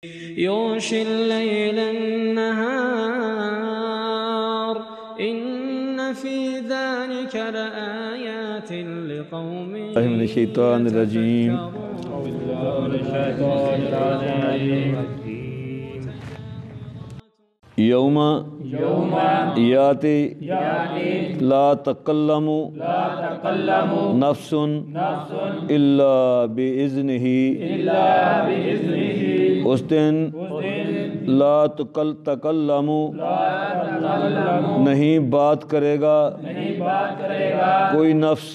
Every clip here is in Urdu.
يغشي الليل النهار إن في ذلك لآيات لقوم من الشيطان الرجيم يوم ياتي لا تكلم نفس إلا بإذنه اس دن لا تکلم نہیں بات کرے گا کوئی نفس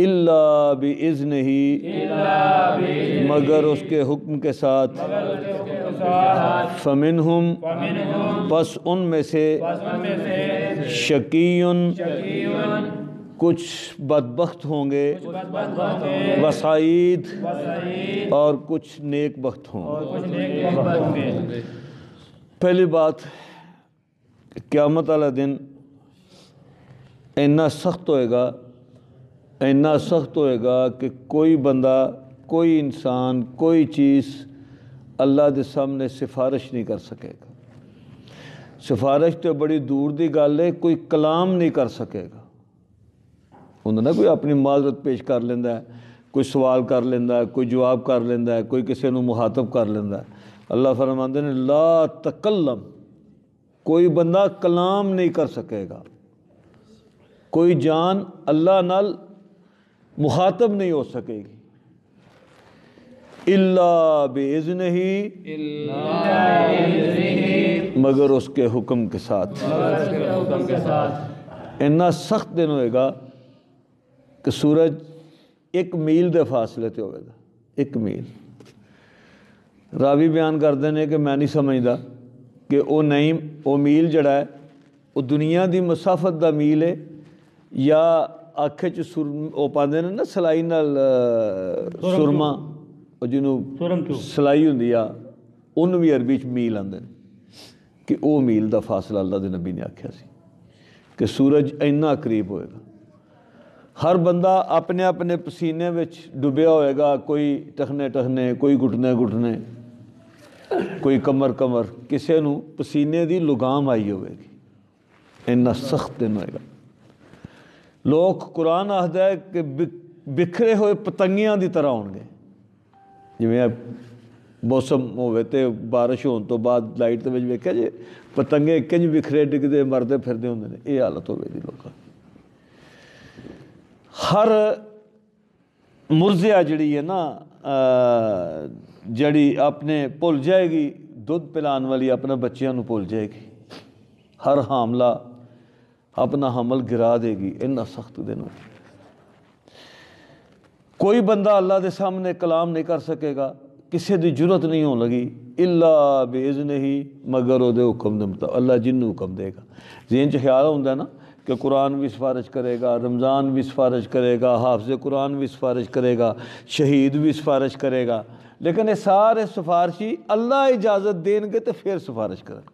الا باذنہ مگر اس کے حکم کے ساتھ فمنہم پس ان میں سے شقیٌ کچھ بدبخت ہوں گے وسعید اور کچھ نیک بخت ہوں گے۔ پہلی بات قیامت والا دن اینا سخت ہوئے گا کہ کوئی بندہ کوئی انسان کوئی چیز اللہ دے سامنے سفارش نہیں کر سکے گا۔ سفارش تو بڑی دور دی گل ہے، کوئی کلام نہیں کر سکے گا۔ انہوں نے کوئی اپنی معذرت پیش کر لیندہ ہے، کوئی سوال کر لیندہ ہے، کوئی جواب کر لیندہ ہے، کوئی کسی نو مخاطب کر لیندہ ہے۔ اللہ فرماندے نے لا تکلم، کوئی بندہ کلام نہیں کر سکے گا، کوئی جان اللہ نال مخاطب نہیں ہو سکے گی الا باذنہ مگر اس کے حکم کے ساتھ۔ اتنا سخت دن ہوئے گا کہ سورج ایک میل دے فاصلے تے ہوئے گا، ایک میل۔ راوی بیان کر دینے کہ میں نہیں سمجھدا کہ او میل جڑا ہے وہ دنیا دی مسافت دا میل ہے یا آنکھیں او پاندے نے نا سلائی نال سرما جنوں سلائی ہوندی آ انہوں بھی عربی چ میل آندے کہ او میل دا فاصلہ اللہ دے نبی نے آکھیا سی کہ سورج اینا قریب ہوئے گا۔ ہر بندہ اپنے اپنے پسینے وچ ڈبیا ہوئے گا، کوئی ٹخنے کوئی گھٹنے کوئی کمر کسے نو پسینے دی لگام آئی ہوئے گی۔ اینا سخت دن ہوئے گا۔ لوگ قرآن آخدا ہے کہ بکھرے ہوئے پتنگیاں دی طرح ہون گے، جویں موسم ہوئے تے بارش ہون تو بعد لائٹ تے وچ ویکھیا جے پتنگے کنج بکھرے ڈگدے مردے پھردے ہوندے نے، یہ حالت ہوئے دی لوکاں۔ ہر مرضیہ جڑی ہے نا جڑی اپنے بھول جائے گی، دودھ پلان والی اپنا بچیاں نو بھول جائے گی، ہر حاملہ اپنا حمل گرا دے گی۔ اتنا سخت دن ہوئے، کوئی بندہ اللہ دے سامنے کلام نہیں کر سکے گا، کسی دی جرت نہیں ہون لگی الا باذنہ مگر او دے حکم دے مطابق۔ اللہ جنوں حکم دے گا، ذہن چ خیال ہوندا ہے نا کہ قرآن بھی سفارش کرے گا، رمضان بھی سفارش کرے گا، حافظ قرآن بھی سفارش کرے گا، شہید بھی سفارش کرے گا، لیکن یہ سارے سفارشی اللہ اجازت دیں گے تو پھر سفارش کریں گے۔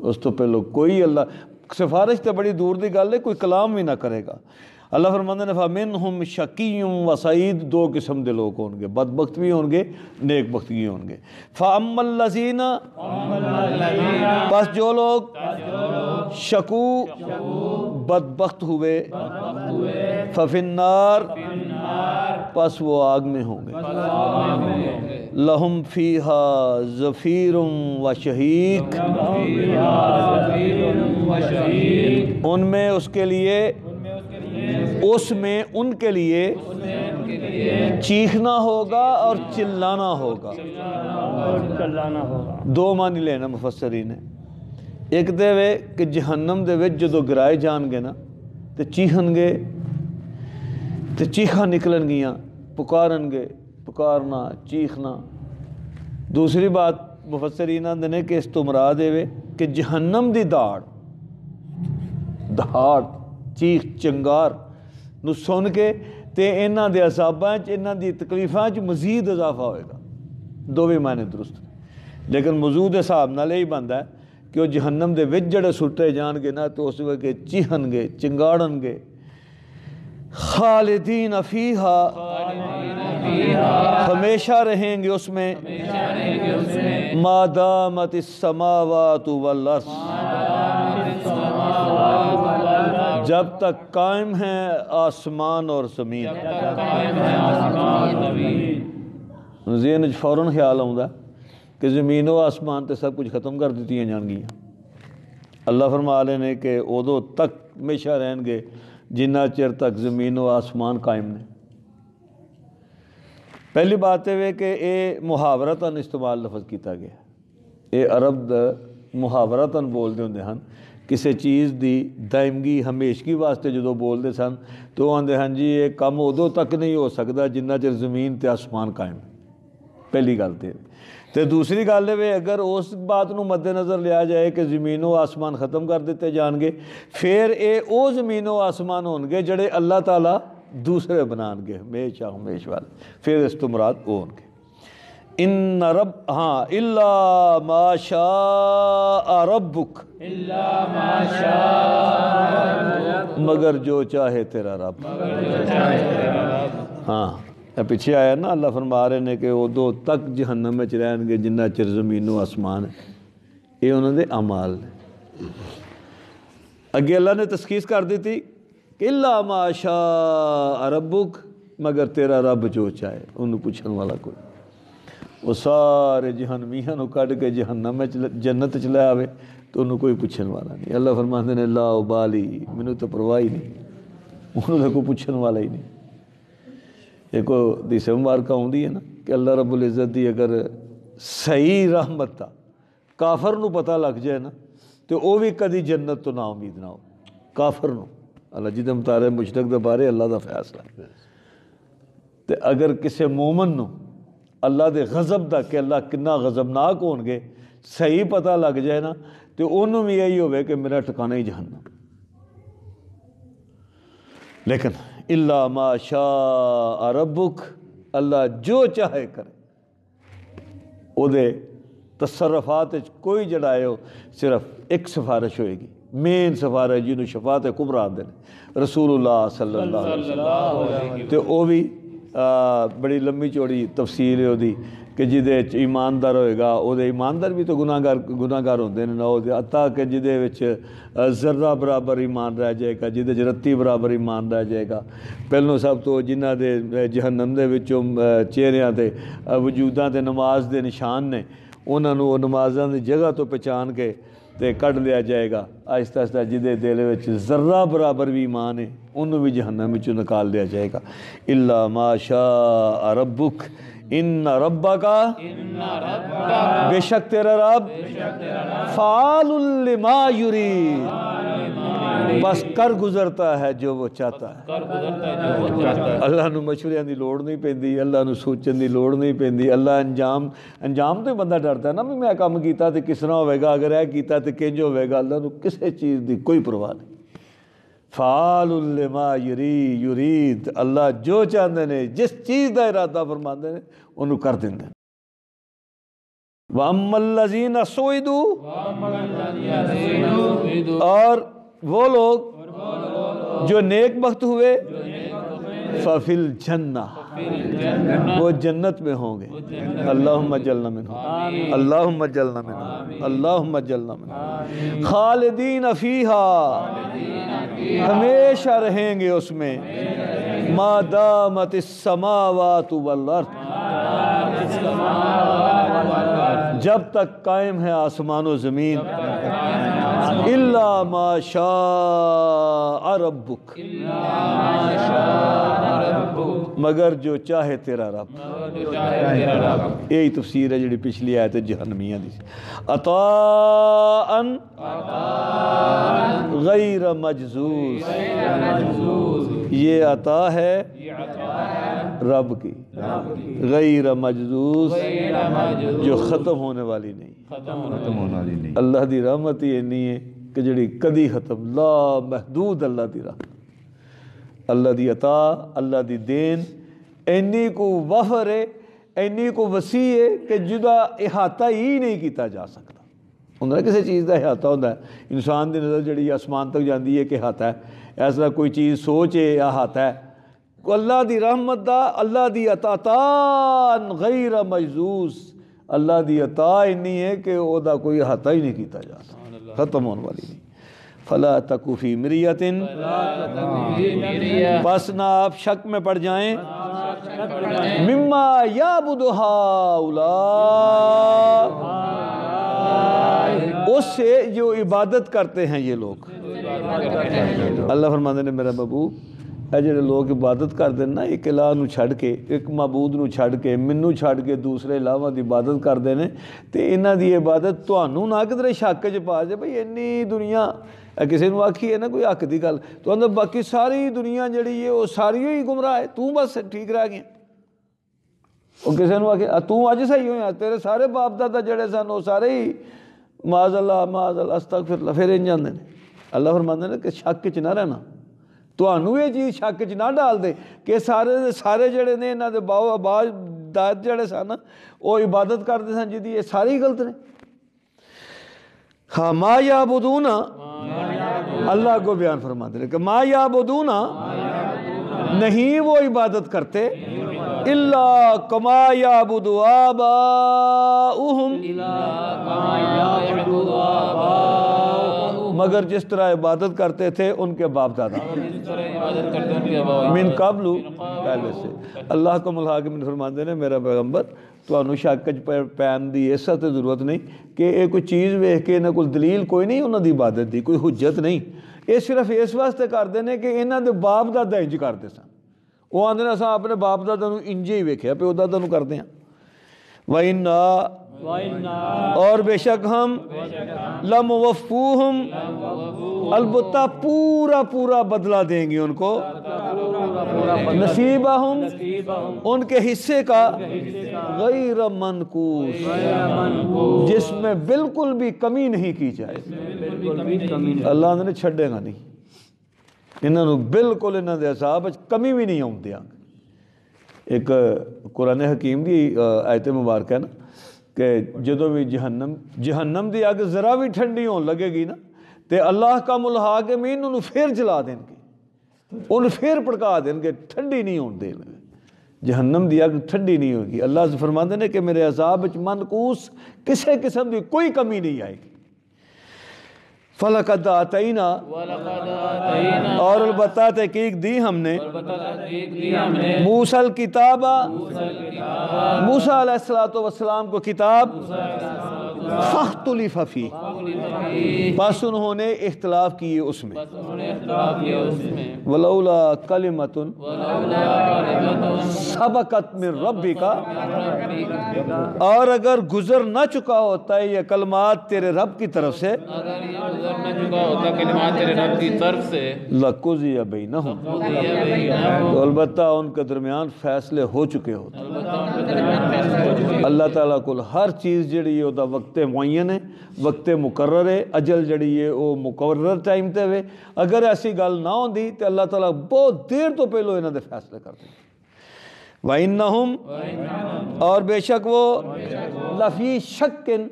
اس تو پہلو کوئی اللہ سفارش تو بڑی دور دی گل ہے، کوئی کلام بھی نہ کرے گا۔ اللہ فرماندے نے فَمِنْهُمْ شَقِيٌّ وَسَعِيدٌ، دو قسم دے لوگ ہوں گے، بدبخت بھی ہوں گے، نیک بخت بھی ہوں گے۔ فَأَمَّا الَّذِينَ، پس جو لوگ شکو بدبخت ہوئے، فَفِي النَّارِ، پس وہ آگ میں ہوں گے۔ لَهُمْ فِيهَا زَفِيرٌ وَشَهِيقٌ، ان میں ان کے لیے چیخنا ہوگا اور چلانا ہوگا۔ دو معنی لینا مفسرین نے، ایک دے وے کہ جہنم دے وچ جدو گرائے جان گے نا تے چیخن گے تے چیخاں نکلن گیاں، پکارن گے، پکارنا چیخنا۔ دوسری بات مفسرین نے کہ اس تو مراد ہے کہ جہنم دی داڑ چیخ چنگار نو سن کے تے انہاں دے عذاباں چ انہاں دی تکلیفاں چ مزید اضافہ ہوئے گا۔ دو بھی معنی درست، لیکن موضوع دے حساب نال یہی بندا ہے کہ وہ جہنم دے وچ جڑے سٹے جان گے نا تو اس وقت چیخن گے، چنگاڑن گے، خالدین فیہا، ہمیشہ رہیں گے اس میں ما دامت السماوات والارض، جب تک قائم ہیں آسمان اور زمین۔ ذہن وچ فوراً خیال آؤں کہ زمین و آسمان تے سب کچھ ختم کر دیتی جان گیا۔ اللہ فرما رہے نے کہ ادو تک ہمیشہ رہن گے جنہ چر تک زمین و آسمان قائم نے۔ پہلی بات ہے کہ یہ محاورتاً استعمال لفظ کیتا گیا، یہ عرب محاورتاً بولتے ہوندے ہیں، کسی چیز دی دائمگی ہمیشگی واسطے جدو بولتے سن تو آندے ہیں جی یہ کم ادو تک نہیں ہو سکتا جنہ چر زمین تے آسمان قائم۔ پہلی گل تے دوسری گل ہے اگر اس بات نو مد نظر لیا جائے کہ زمین و آسمان ختم کر دیتے جان گے، پھر اے او زمین و آسمان ہون گے جڑے اللہ تعالیٰ دوسرے بنان گے ہمیشہ ہمیش والے، پھر اس تو مراد او ہون گے۔ ان رب ہاں الا ما شاء ربک، مگر جو چاہے تیرا رب۔ ہاں پیچھے آیا نا، اللہ فرما رہے نے کہ ادو تک جہنم میں رہن گے جنہ چر زمین و آسمان ہے، یہ انہوں نے اعمال نے۔ اگے اللہ نے تسخیص کر دی تھی کہ الا ما شاء ربک، مگر تیرا رب جو چاہے، انہوں پوچھن والا کوئی۔ وہ سارے جہنمیاں نو کڈ کے جہنم میں جنت چلا آوے تو انہوں کوئی پوچھن والا نہیں۔ اللہ فرماتے ہیں لا ابالی، مینوں تو پرواہ ہی نہیں، انہوں تو کوئی پوچھن والا ہی نہیں۔ ایک حدیث مبارکہ ہوندی ہے نا کہ اللہ رب العزت دی اگر صحیح رحمت تا کافر نو پتہ لگ جائے نا تو وہ بھی کدی جنت تو نا امید نہ ہو کافر نو۔ اللہ جی دے مطالعے مشرک دے بارے اللہ دا فیصلہ ہے۔ تے اگر کسی مومن نو اللہ دے غضب دا کہ اللہ کنا غضبناک ہون گے صحیح پتہ لگ جائے نا تو انہوں بھی یہی ہوئے کہ میرا ٹھکانہ ہی جہنم۔ لیکن الا ما شاء ربک، اللہ جو چاہے کرے، او دے تصرفات کوئی جڑائے ہو، صرف ایک سفارش ہوئے گی، مین سفارش جنہوں شفاعت کبریٰ آندے نے، رسول اللہ صلی اللہ علیہ وسلم۔ تو وہ بھی بڑی لمبی چوڑی تفصیل ہے دی کہ جدے ایماندار ہوئے گا، وہ دے ایماندار بھی تو گناہگار ہوندے نے، حتیٰ کہ جدے وچ ذرہ برابر ایمان رہ جائے گا، جدے رتی برابر ایمان رہ جائے گا۔ پہلوں سب تو جنہ دے جہنم دے وچوں چہریاں تے وجوداں تے نماز دے نشان نے، انہاں نوں نمازاں دی جگہ تو پہچان کے تے کڈ لیا جائے گا۔ آہستہ آہستہ جدے دل وچ ذرہ برابر بھی ایمان ہے انہوں بھی جہنم وچوں نکال دیا جائے گا۔ الا ما شاء ربک، ان ربک، بے شک تیرا رب، فعال لما یرید، بس کر گزرتا ہے جو وہ چاہتا ہے۔ اللہ نو مشوریاں دی لوڑ نہیں پیندی، اللہ نو سوچن دی لوڑ نہیں پیندی۔ اللہ انجام تو بندہ ڈرتا ہے نا بھی میں کام کیتا تے کس طرح ہوئے گا، اگر اے کیتا تے کنج ہوئے گا۔ اللہ نو کسی چیز دی کوئی پرواہ نہیں۔ فعال لما یرید، اللہ جو چاہتے ہیں جس چیز دا ارادہ فرماندے نے انہوں کر دیندے۔ وَأَمَّا الَّذِينَ سُعِدُوا، اور وہ لوگ جو نیک بخت ہوئے، فَفِي الْجَنَّةِ، وہ جنت میں ہوں گے۔ اللہم اجعلنا منہم، اللہم اجعلنا منہم، اللہم اجعلنا منہم۔ خالدین فیہا، ہمیشہ رہیں گے اس میں، ما دامت السماوات والارض، جب تک قائم ہے آسمان و زمین۔ الا ما شاء ربک، مگر جو چاہے تیرا رب۔ یہی تفسیر ہے جڑی پچھلی آیت جہنمیہ دی، عطاء غیر مجزوز، یہ عطا ہے رب کی، غیر مجزوز، جو ختم ہونے والی نہیں۔ اللہ دی رحمت ہی نہیں ہے کہ جڑی کدی ختم، لا محدود اللہ دی رحمت، اللہ دی عطا، اللہ دی دین اینی کو وفر ہے، اینی کو وسیع ہے کہ جدا احاطہ ہی نہیں کیتا جا سکتا۔ ہوندہ ہے کسی چیز دا احاطہ ہوندہ ہے، انسان دی نظر جڑی آسمان تک جاندی ہے کہ احاطہ ہے، ایسا کوئی چیز سوچ ہے احاطہ ہے، اللہ دی رحمت دا، اللہ دی عطا غیر مجزوز، اللہ دی عطا انی ہے کہ او دا کوئی احاطہ ہی نہیں کیتا جاتا، ختم ہونے والی نہیں۔ فلا تکو فی مریۃ، بس نہ آپ شک میں پڑ جائیں، مما یعبد ہؤلاء، اس سے جو عبادت کرتے ہیں یہ لوگ۔ اللہ فرماتے ہیں میرا محبوب اے جڑے لوگ عبادت کرتے ہیں نا ایک الہ نو چھڑ کے، ایک معبود نو چھڑ کے، مینوں چھڑ کے دوسرے الہاں دی عبادت کرتے ہیں، تے انہاں دی عبادت تانوں نہ کدھر شک چ پا جائے بھئی انی دنیا کسی نے آکھی ہے نا کوئی حق دی گل تو اندر باقی ساری دنیا جڑی ہے وہ ساری ہی گمراہ ہے، تو بس ٹھیک رہ گیا۔ وہ کسی نے آکھی تو اج صحیح ہویا، تیرے سارے باپ دادا جڑے سن وہ سارے ہی معاذ اللہ استغفر اللہ، پھر انج آندے نے۔ اللہ فرماندے نے کہ شک چ نہ رہنا، تانوں یہ چیز شک چ نہ ڈال دے کہ سارے جڑے نے انہاں دے باپ داد جڑے سن وہ عبادت کرتے سن جدی یہ ساری غلط نے۔ ہاں ما یعبدون، اللہ کو بیان فرماتے ہیں کہ ما یعبدون، نہیں وہ عبادت کرتے، الا کما یعبد آباؤہم، مگر جس طرح عبادت کرتے تھے ان کے باپ دادا، من قبل، پہلے سے۔ اللہ کو ملحا کے من فرماتے ہیں میرا پیغمبر تو انہوں شک پین دی ایسا تے ضرورت نہیں کہ یہ کوئی چیز ویکھ کے انہاں کول دلیل کوئی نہیں انہاں دی عبادت دی، کوئی حجت نہیں، یہ صرف اس واسطے کرتے ہیں کہ انہاں دے باپ دادا انج کرتے سن، وہ آندے نے اساں اپنے باپ دادا نوں انجے ہی ویکھیا پیو دادا نوں کرتے ہیں۔ وَإِنَّا، اور بے شک ہم، لَمُوَفُّوهُمْ، البتہ پورا پورا بدلہ دیں گے ان کو، نصیبہم، ان کے حصے کا، غیر منقوص، جس میں بالکل بھی کمی نہیں کی جائے۔ اللہ نے چھڑے گا نہیں انہوں نے، بالکل انہوں نے عذاب کمی بھی نہیں آن دیا۔ ایک قرآن حکیم دی آیت مبارکہ ہے نا کہ جدو بھی جہنم دی اگ ذرا بھی ٹھنڈی ہون لگے گی نا تے اللہ کا ملحا کے مین انہوں پھر جلا دیں گے، انہوں پھر پڑکا دیں گے، ٹھنڈی نہیں ہون دیں گے، جہنم دی اگ ٹھنڈی نہیں ہوگی۔ اللہ سے فرماتے ہیں کہ میرے عذاب منقوص کسے قسم دی کوئی کمی نہیں آئے گی۔ فَلَقَدْ آتَيْنَا، اور البتہ تحقیق دی ہم نے، موسیٰ الکتاب، موسیٰ علیہ السلام کو کتاب، فَاخْتُلِفَ فِيهِ، بس انہوں نے اختلاف کیے اس میں، وَلَوْلَا كَلِمَةٌ سَبَقَتْ مِن رَبِّكَ، اور اگر گزر نہ چکا ہوتا ہے یہ کلمات تیرے رب کی طرف سے، لَقُضِيَ بَيْنَهُمْ، تو البتہ ان کے درمیان فیصلے ہو چکے ہوتے۔ اللہ تعالیٰ کو ہر چیز جڑی ہے وہ وقت معین ہے، وقت مقرر ہے، اجل جڑی ہے وہ مقرر ٹائم تے ہوئے، اگر ایسی گل نہ ہوندی تو اللہ تعالیٰ بہت دیر تو پہلو انہوں نے فیصلے کر دیں۔ وَإِنَّهُمْ، اور بے شک وہ، لفی شکن،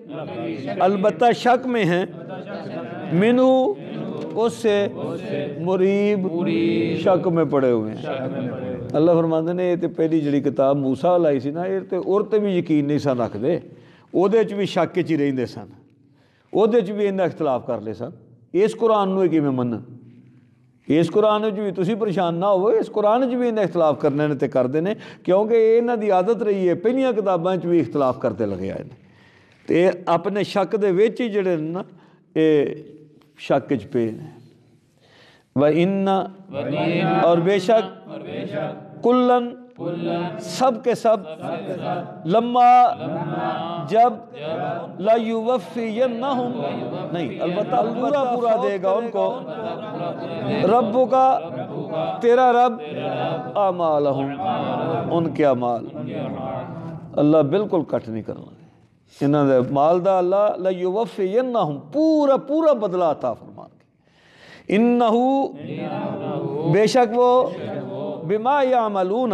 البتہ شک میں ہیں، منہ، اس سے، مریب، شک میں پڑے ہوئے ہیں۔ اللہ فرماتے ہیں یہ تو پہلی جڑی کتاب موسیٰ لائی سی نا یہ تو اور تے بھی یقین نہیں سن رکھ دے، وہ دے چ بھی شک چ رہندے سن، وہ دے چ بھی انہاں اختلاف کر لے سن۔ اس قرآن نو کیویں منن، اس قرآن وچ بھی تسی پریشان نہ ہوئے، اس قرآن وچ بھی انہاں اختلاف کرنے نے تے کردے نے، کیونکہ انہاں دی عادت رہی ہے پہلیاں کتاباں وچ بھی اختلاف کرتے لگے آئے نے، تے اپنے شک دے وچ ہی جڑے نا اے شک چ پے نے۔ وَإِنَّ، اور بے شک، کلن، سب کے سب، لما، جب، لَيُوَفِّيَنَّهُمْ، نہیں البتہ پورا پورا دے گا ان کو، رب کا، تیرا رب، اعمالہم، ان کے اعمال، اللہ بالکل کٹ نہیں کرنا انہاں دے مال دا، اللہ لَيُوَفِّيَنَّهُمْ، پورا پورا بدلہ عطا فرما کے، انہو، بے شک وہ، بما یعملون،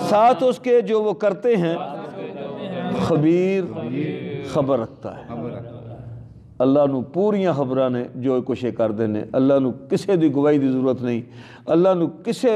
ساتھ اس کے جو وہ کرتے ہیں، خبیر، خبر رکھتا ہے۔ اللہ نو پوریاں خبراں نے جو کچھ یہ کردے نے، اللہ نو کسے دی گواہی دی ضرورت نہیں، اللہ نو کسے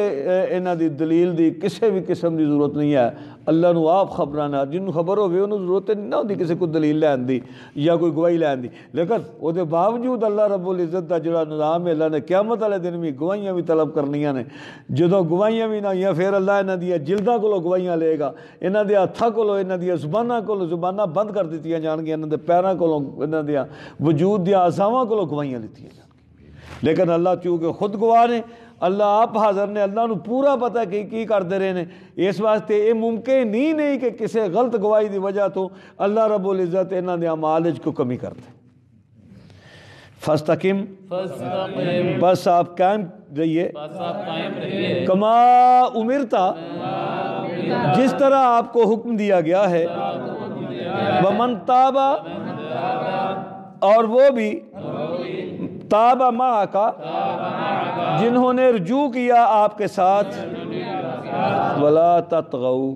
انہاں دی دلیل دی کسے بھی قسم دی ضرورت نہیں ہے، اللہ نو آپ خبراں نے، جن خبر ہوے انہوں ضرورت نہیں نہ ہوندی کسے کو دلیل لین دی یا کوئی گواہی لین دی، لیکن او دے باوجود اللہ رب العزت دا جڑا نظام ہے، اللہ نے قیامت والے دن بھی گواہیاں بھی طلب کرنیاں نے، جدوں گواہیاں بھی نہ ہوئیاں پھر اللہ انہاں دی جلداں کولوں گواہیاں لے گا، انہاں دے ہتھاں کولوں، انہاں دی زباناں کولوں، زباناں بند کر دتیاں جان گیاں، انہاں دے پیراں کولوں، انہاں دے وجود دیا اعضاءاں کولوں گواہیاں لتیاں جان گیاں، لیکن اللہ چونکہ خود گواہ نے، اللہ آپ حاضر نے، اللہ نو پورا پتہ کہ کی کردے رہے نے، اس واسطے یہ ممکن ہی نہیں کہ کسی غلط گواہی دی وجہ تو اللہ رب العزت انہاں دے اعمال وچ کو کمی کر دے۔ فاستقم، بس آپ قائم رہیے، کما امرتا، جس طرح آپ کو حکم دیا گیا ہے، ومن تابا، اور وہ بھی تابا معاکا، جنہوں نے رجوع کیا آپ کے ساتھ، ولا تطغوا،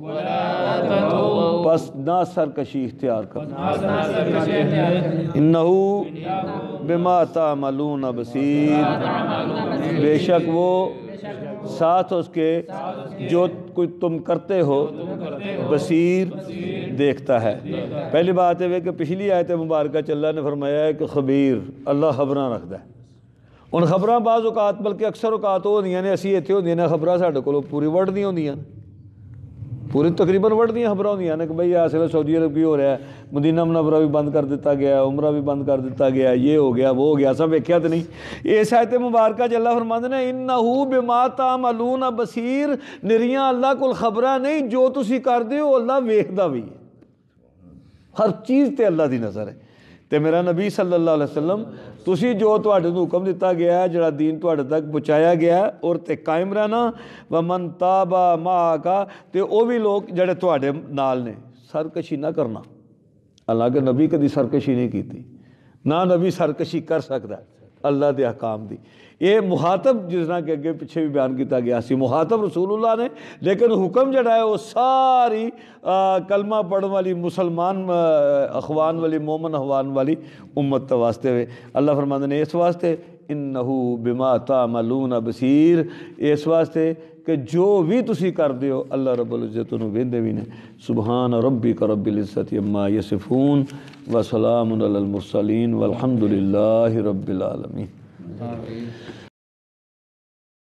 بس نہ سرکشی اختیار کرنا، انہو بما تعملون بصیر، بے شک وہ ساتھ اس کے جو کوئی تم کرتے ہو بصیر، دیکھتا ہے۔ پہلی بات ہے کہ پچھلی آیت مبارکہ چ اللہ نے فرمایا ہے کہ خبیر، اللہ خبراں رکھدا ہے۔ ان خبراں بعض اوقات بلکہ اکثر اوقات وہ ہوندیاں نے، اسی اتنے ہوندیاں نے خبراں ساڈے کولوں پوری ورڈ نہیں ہوندیاں، پوری تقریباً ورڈ دیاں خبراں ہوندیاں نے کہ بھئی اصل سعودی عرب کی ہو رہا ہے، مدینہ منورہ بھی بند کر دیتا گیا ہے، عمرہ بھی بند کر دیتا گیا ہے، یہ ہو گیا وہ ہو گیا، سب ویکھیا تے نہیں۔ اس آیت مبارکہ اللہ فرماندے نے انہ بما تعملون بصیر، نریاں اللہ کول خبراں نہیں، جو تسی کردے ہو اللہ ویکھدا بھی ہے، ہر چیز تے اللہ دی نظر ہے۔ تے میرا نبی صلی اللہ علیہ وسلم تسی جو تواڈے نوں حکم دیتا گیا ہے، جڑا دین تواڈے تک پہنچایا گیا ہے، اور تے قائم رہنا، ومن تابا معاکا، تے او بھی لوگ جڑے تواڈے نال نے، سرکشی نہ کرنا۔ حالانکہ نبی کدی سرکشی نہیں کیتی، نہ نبی سرکشی کر سکتا ہے اللہ دے احکام دی۔ یہ مخاطب جس طرح کہ اگے پیچھے بھی بیان کیتا گیا سی، مخاطب رسول اللہ نے، لیکن حکم جڑا ہے وہ ساری کلمہ پڑھن والی مسلمان اخوان والی، مومن اخوان والی امت واسطے ہوئے۔ اللہ فرماندے نے اس واسطے انہو بما تعملون بصیر، اس واسطے کہ جو بھی تسی کردے ہو اللہ رب العزت انہوں ویندے بھی نے۔ سبحان ربک رب العزت عما یصفون وسلام علی المرسلین والحمد للہ رب العالمین۔